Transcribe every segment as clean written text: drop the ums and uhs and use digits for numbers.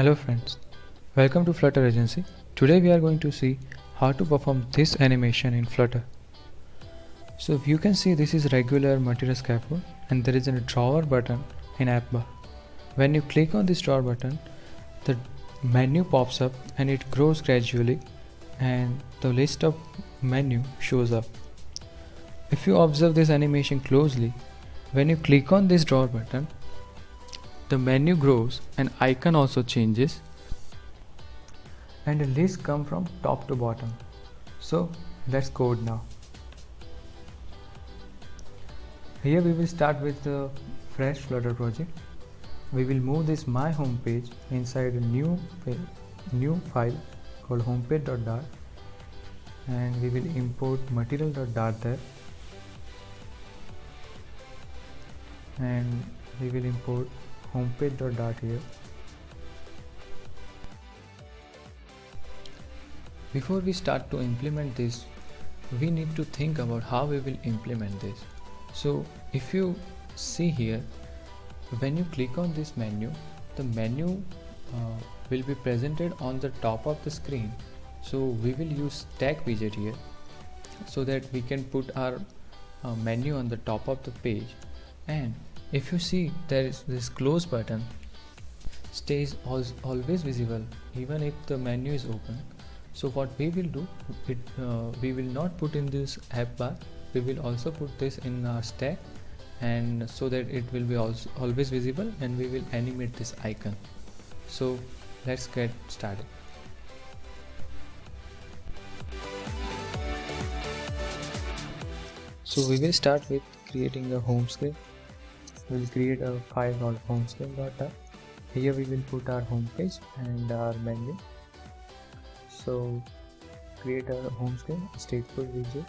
Hello friends, welcome to Flutter Agency. Today we are going to see how to perform this animation in Flutter. So if you can see, this is regular material scaffold and there is a drawer button in app bar. When you click on this drawer button, the menu pops up and it grows gradually and the list of menu shows up. If you observe this animation closely, when you click on this drawer button, the menu grows and icon also changes and the list come from top to bottom. So let's code now. Here we will start with the fresh Flutter project. We will move this my home page inside a new file called homepage.dart and we will import material.dart there and we will import homepage.dart here. Before we start to implement this, we need to think about how we will implement this. So if you see here, when you click on this menu, the menu will be presented on the top of the screen. So we will use stack widget here so that we can put our menu on the top of the page. And if you see, there is this close button stays always visible even if the menu is open. So what we will do, we will not put in this app bar, we will also put this in our stack, and so that it will be also always visible and we will animate this icon. So let's get started. So we will start with creating a home screen. We'll create a file called homescreen.dart. Here we will put our home page and our menu. So create a home screen, stateful widget,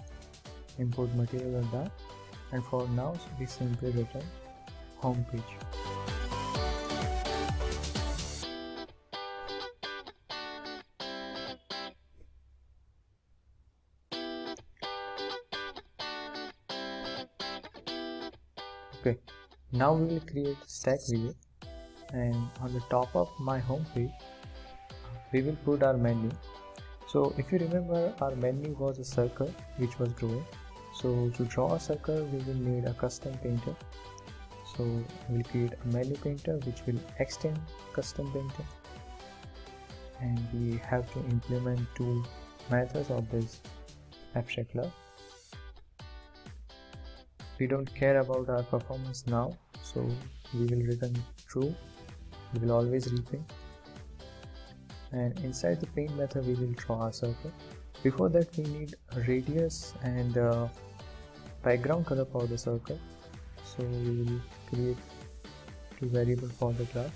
import material.dart, and for now we simply return home page. Okay, now we will create stack widget, and on the top of my home page we will put our menu. So if you remember, our menu was a circle which was growing. So to draw a circle we will need a custom painter. So we'll create a menu painter which will extend custom painter, and we have to implement two methods of this abstract class. We don't care about our performance now, so we will return true. We will always repaint, and inside the paint method we will draw a circle. Before that we need a radius and a background color for the circle, so we will create two variables for the class.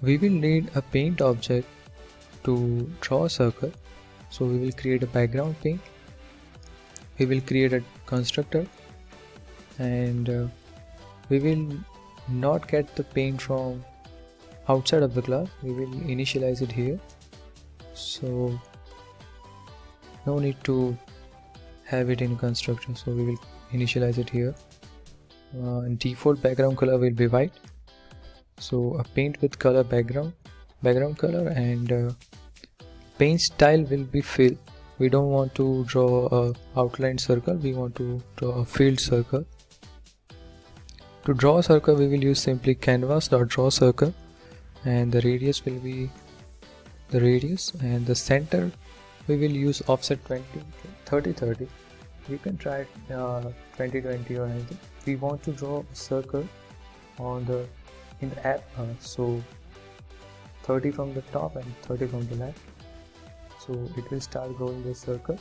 We will need a paint object to draw a circle, so we will create a background paint. We will create a constructor, and we will not get the paint from outside of the class. We will initialize it here, so no need to have it in constructor. So we will initialize it here. Default background color will be white, so a paint with color background color, and paint style will be fill. We don't want to draw a outline circle, we want to draw a filled circle. To draw a circle we will use simply canvas.draw circle, and the radius will be the radius, and the center we will use offset 30. You can try 20 or anything. We want to draw a circle in the app, so 30 from the top and 30 from the left. So it will start growing the circle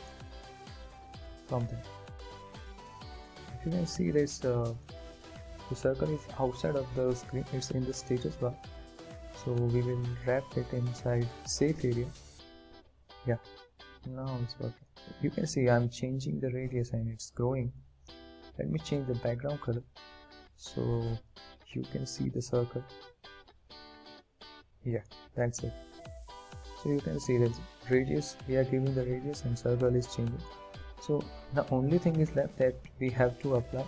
from there. If you can see this, the circle is outside of the screen, it's in the status bar. So we will wrap it inside safe area. Yeah, now it's working. You can see I'm changing the radius and it's growing. Let me change the background color so you can see the circle. Yeah, that's it. So you can see that radius, we are giving the radius and circle is changing. So the only thing is left that we have to apply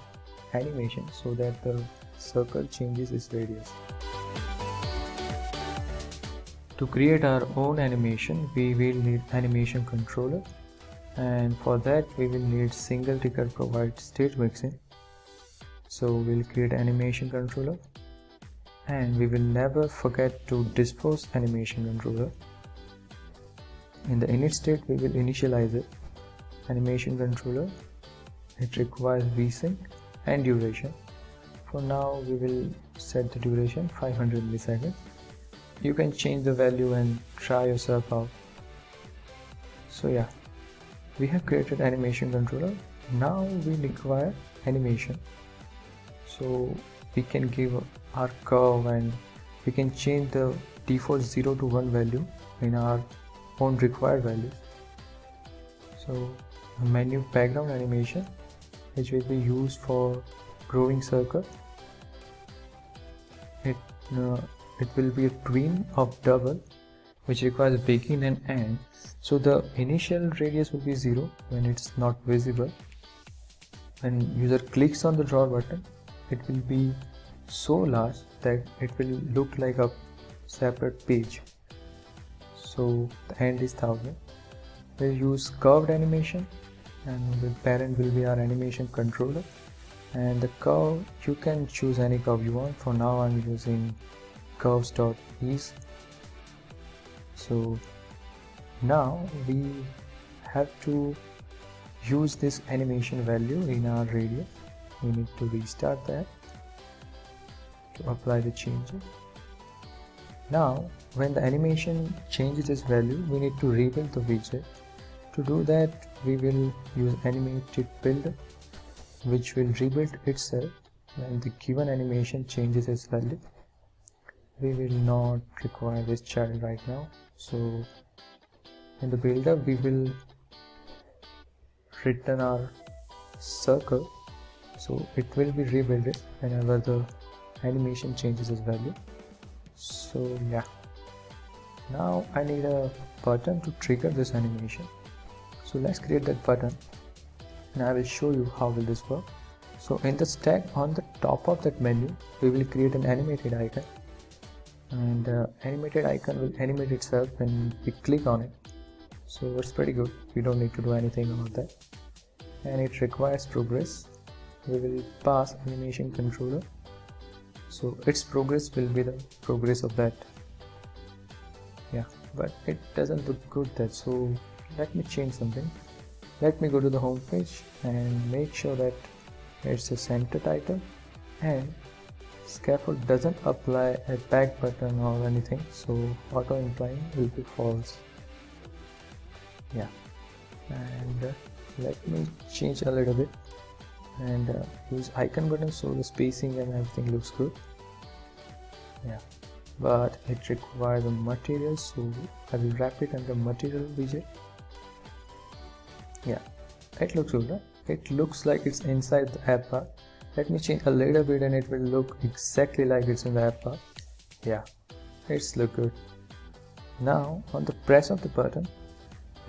animation so that the circle changes its radius. To create our own animation, we will need animation controller, and for that we will need single trigger provide state mixing. So we'll create animation controller, and we will never forget to dispose animation controller. In the init state we will initialize it. Animation controller, it requires vsync and duration. For now we will set the duration 500 milliseconds. You can change the value and try yourself out. So yeah, we have created animation controller. Now we require animation. So we can give our curve, and we can change the default 0 to 1 value in our own required values. So a menu background animation, which will be used for growing circle. It will be a tween of double, which requires begin and end. So the initial radius will be 0 when it's not visible. When user clicks on the draw button, it will be so large that it will look like a separate page. So the end is 1000. We'll use curved animation, and the parent will be our animation controller. And the curve, you can choose any curve you want. For now I'm using curves.ease. So now we have to use this animation value in our radius. We need to restart that to apply the changes. Now when the animation changes its value, we need to rebuild the widget. To do that, we will use animated builder, which will rebuild itself when the given animation changes its value. We will not require this child right now. So in the builder we will return our circle, so it will be rebuilt whenever the animation changes its value. So yeah, now I need a button to trigger this animation. So let's create that button, and I will show you how will this work. So in the stack on the top of that menu, we will create an animated icon, and animated icon will animate itself when we click on it. So it's pretty good, we don't need to do anything about that. And it requires progress. We will pass animation controller, so its progress will be the progress of that. Yeah, but it doesn't look good that, so let me change something. Let me go to the home page and make sure that it's a center title, and scaffold doesn't apply a back button or anything, so auto implying will be false. Yeah, and let me change a little bit and use icon button so the spacing and everything looks good. Yeah, but it requires a material, so I will wrap it under material widget. Yeah, it looks good, right? It looks like it's inside the app bar. Let me change a little bit and it will look exactly like it's in the app bar. Yeah, it's look good. Now on the press of the button,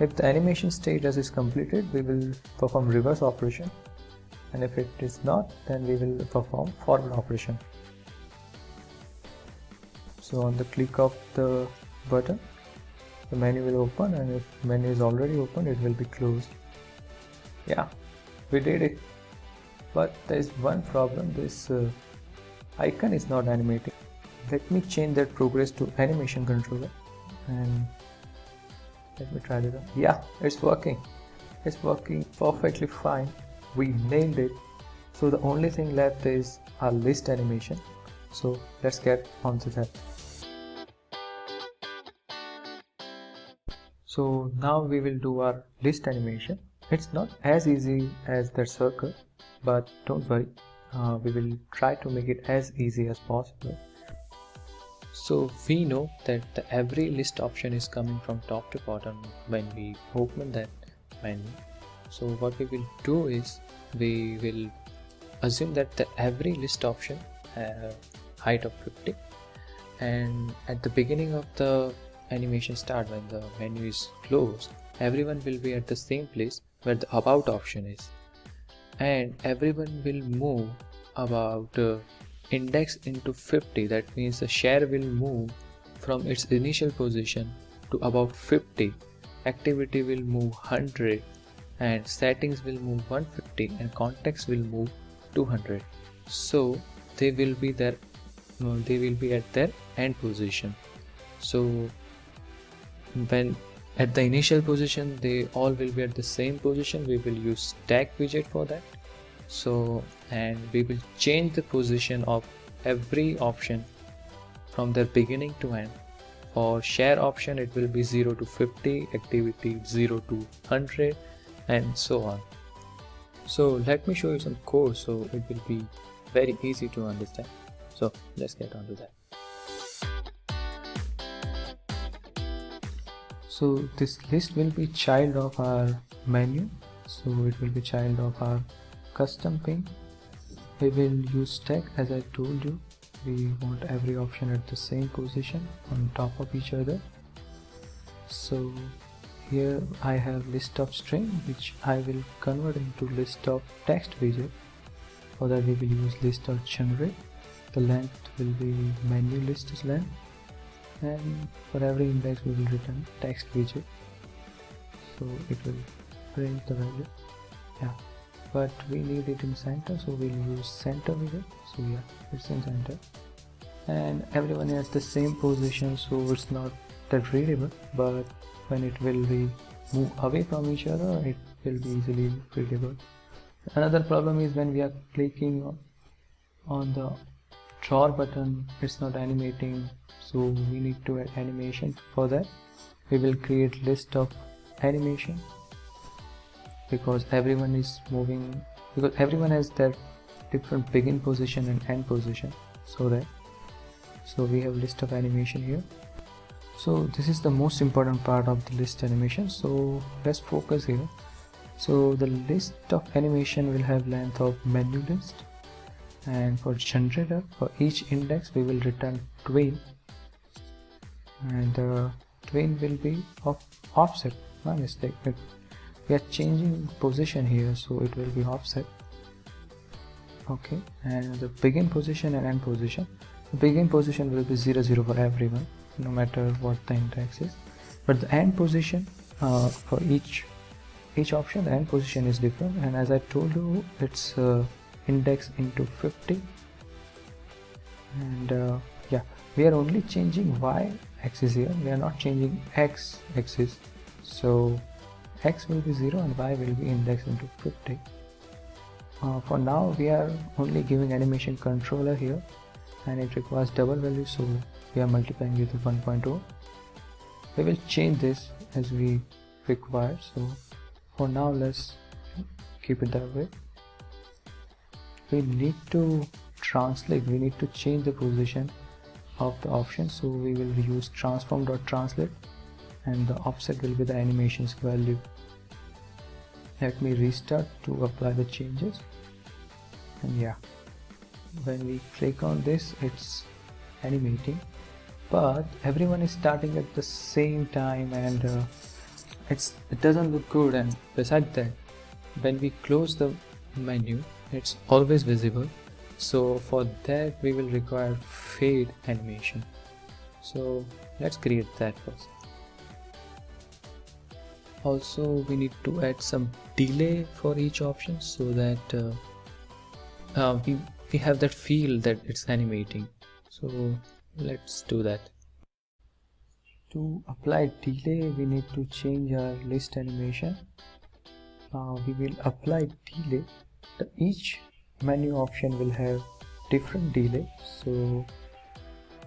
if the animation status is completed, we will perform reverse operation, and if it is not, then we will perform forward operation. So on the click of the button, the menu will open, and if the menu is already open, it will be closed. Yeah, we did it. But there is one problem, this icon is not animating. Let me change that progress to animation controller, and let me try this out. Yeah, it's working. It's working perfectly fine. We nailed it. So the only thing left is our list animation. So let's get on to that. So now we will do our list animation. It's not as easy as that circle, but don't worry, we will try to make it as easy as possible. So we know that every list option is coming from top to bottom when we open that menu. So what we will do is we will assume that every list option have height of 50, and at the beginning of the animation start, when the menu is closed, everyone will be at the same place where the about option is, and everyone will move about index into 50, that means the share will move from its initial position to about 50, activity will move 100, and settings will move 150, and context will move 200. So they will be at their end position. So when at the initial position they all will be at the same position, we will use stack widget for that. So, and we will change the position of every option from their beginning to end. For share option it will be 0 to 50, activity 0 to 100, and so on. So let me show you some code so it will be very easy to understand. So let's get on to that. So this list will be child of our menu, so it will be child of our custom ping. We will use stack as I told you. We want every option at the same position on top of each other. So here I have list of string which I will convert into list of text widget. For that we will use list of generate. The length will be menu list length, and for every index we will return text widget, so it will print the value. But we need it in center, so we'll use center widget. So it's in center, and everyone is at the same position, so it's not that readable, but when it will be move away from each other, it will be easily readable. Another problem is when we are clicking on the drawer button, it's not animating, so we need to add animation. For that we will create list of animation, because everyone is moving, because everyone has their different begin position and end position. So we have list of animation here. So this is the most important part of the list animation, so let's focus here. So the list of animation will have length of menu list, and for generator, for each index we will return tween, and tween will be of offset. My mistake, we are changing position here, so it will be offset. Okay, and the begin position and end position, the begin position will be 0 0 for everyone, no matter what the index is, but the end position for each option, the end position is different. And as I told you, it's index into 50, and we are only changing y axis here, we are not changing x axis, so x will be 0 and y will be index into 50. For now we are only giving animation controller here, and it requires double value, so we are multiplying with 1.0. We will change this as we require, so for now let's keep it that way. We need to translate, we need to change the position of the option, so we will use transform.translate, and the offset will be the animations value. Let me restart to apply the changes, and when we click on this, it's animating, but everyone is starting at the same time, and it doesn't look good. And besides that, when we close the menu, it's always visible, so for that we will require fade animation. So let's create that first. Also we need to add some delay for each option, so that we have that feel that it's animating. So let's do that. To apply delay, we need to change our list animation. We will apply delay. Each menu option will have different delay, so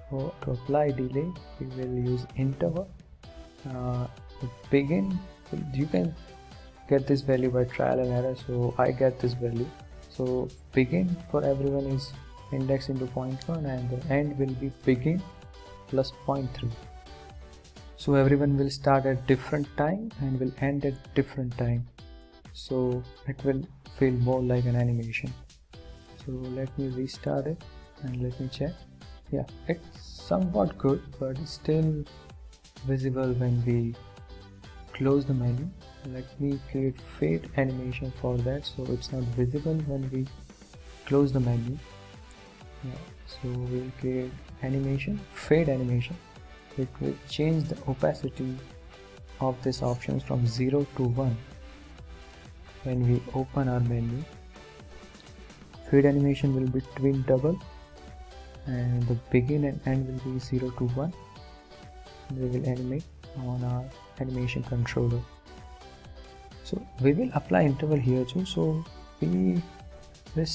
to apply delay we will use interval. Begin, you can get this value by trial and error, so I get this value. So begin for everyone is index into 0.1, and the end will be begin plus 0.3. So everyone will start at different time and will end at different time, so it will feel more like an animation. So let me restart it and let me check. It's somewhat good, but it's still visible when we close the menu. Let me create fade animation for that, so it's not visible when we close the menu. So we'll create animation, fade animation. It will change the opacity of this options from 0 to 1 when we open our menu. Fade animation will be twin double, and the begin and end will be 0 to 1. We will animate on our animation controller. So we will apply interval here too. So we will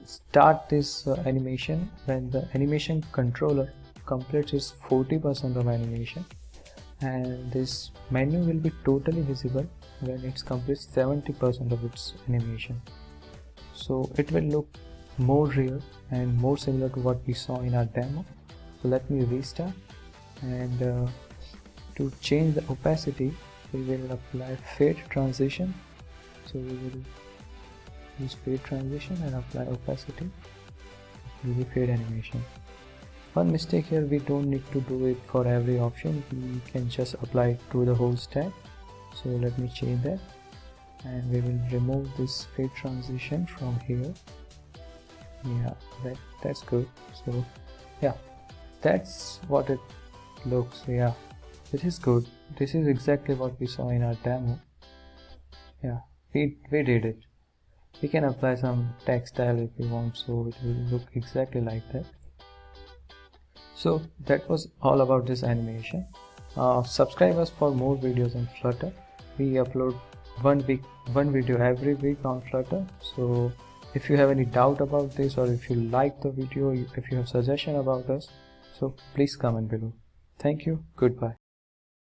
start this animation when the animation controller completes its 40% of animation, and this menu will be totally visible when it completes 70% of its animation. So it will look more real and more similar to what we saw in our demo. So let me restart, and to change the opacity we will apply fade transition. So we will use fade transition and apply opacity with the fade animation. One mistake here, we don't need to do it for every option, we can just apply it to the whole stack. So let me change that, and we will remove this fade transition from here. Yeah, that's good. So yeah, that's what it looks. Yeah, this is good. This is exactly what we saw in our demo. Yeah, we did it. We can apply some text style if we want, so it will look exactly like that. So that was all about this animation. Subscribe us for more videos on Flutter. We upload one video every week on Flutter. So if you have any doubt about this, or if you like the video, if you have suggestion about us, so please comment below. Thank you. Goodbye.